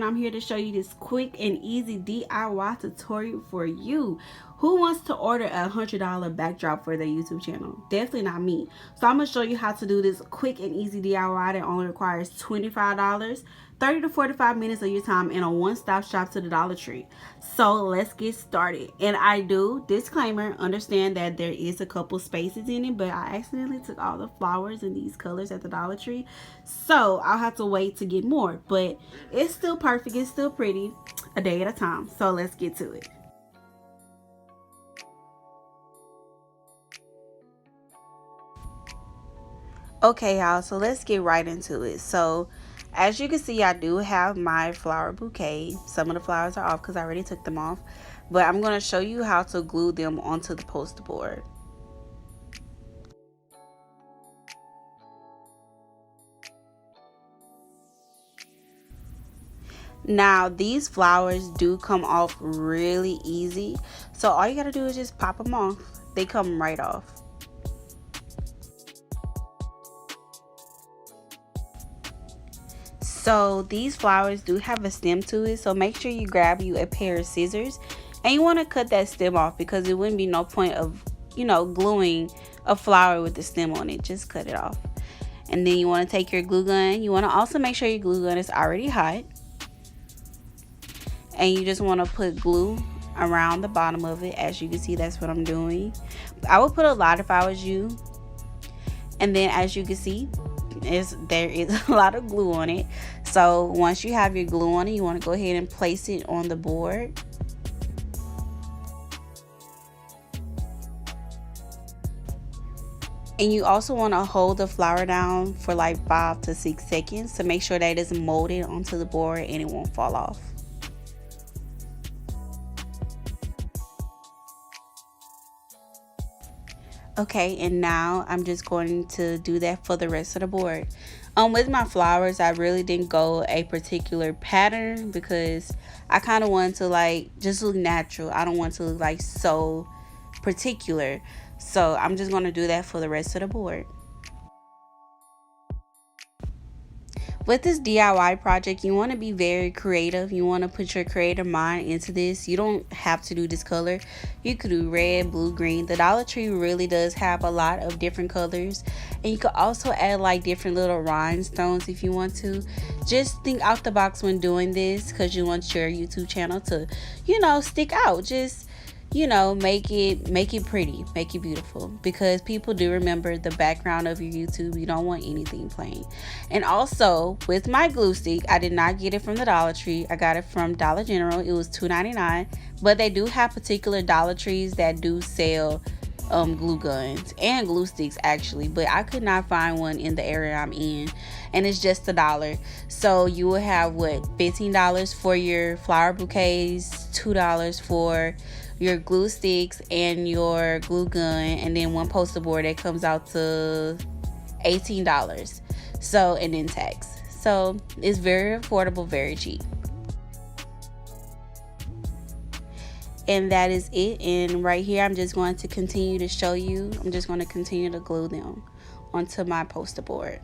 I'm here to show you this quick and easy DIY tutorial for you. Who wants to order a $100 backdrop for their YouTube channel? Definitely not me. So I'm going to show you how to do this quick and easy DIY that only requires $25, 30 to 45 minutes of your time, and a one-stop shop to the Dollar Tree. So let's get started. And I do, disclaimer, understand that there is a couple spaces in it, but I accidentally took all the flowers in these colors at the Dollar Tree. So I'll have to wait to get more, but it's still perfect. It's still pretty, a day at a time. So let's get to it. Okay, y'all, so let's get right into it. So as you can see, I do have my flower bouquet. Some of the flowers are off because I already took them off, but I'm going to show you how to glue them onto the poster board. Now these flowers do come off really easy, so all you gotta do is just pop them off. They come right off. So these flowers do have a stem to it, so make sure you grab you a pair of scissors and you want to cut that stem off, because it wouldn't be no point of, gluing a flower with the stem on it. Just cut it off. And then you want to take your glue gun. You want to also make sure your glue gun is already hot, and you just want to put glue around the bottom of it. As you can see, that's what I'm doing. I would put a lot if I was you. And then as you can see, there is a lot of glue on it. So once you have your glue on it, you want to go ahead and place it on the board. And you also want to hold the flower down for like 5 to 6 seconds to make sure that it is molded onto the board and it won't fall off. Okay, and now I'm just going to do that for the rest of the board. With my flowers, I really didn't go a particular pattern because I kind of want to just look natural. I don't want to look so particular. So I'm just going to do that for the rest of the board. With this DIY project, you want to be very creative. You want to put your creative mind into this. You don't have to do this color. You could do red, blue, green. The Dollar Tree really does have a lot of different colors. And you could also add different little rhinestones if you want to. Just think out the box when doing this, because you want your YouTube channel to, stick out. Just make it pretty, make it beautiful, because people do remember the background of your YouTube. You don't want anything plain. And also with my glue stick, I did not get it from the Dollar Tree. I got it from Dollar General. It was $2.99, but they do have particular Dollar Trees that do sell glue guns and glue sticks actually, but I could not find one in the area I'm in, and it's just $1. So you will have $15 for your flower bouquets, $2 for your glue sticks and your glue gun, and then one poster board that comes out to $18. So, and then tax. So it's very affordable, very cheap. And that is it. And right here, I'm just going to continue to show you. I'm just going to continue to glue them onto my poster board.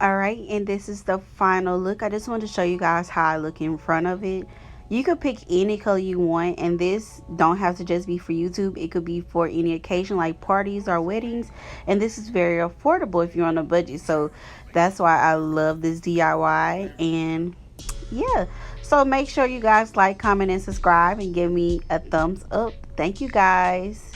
Alright, and this is the final look. I just wanted to show you guys how I look in front of it. You could pick any color you want, and this don't have to just be for YouTube. It could be for any occasion like parties or weddings, and this is very affordable if you're on a budget. So that's why I love this DIY. And yeah, so make sure you guys like, comment, and subscribe, and give me a thumbs up. Thank you guys.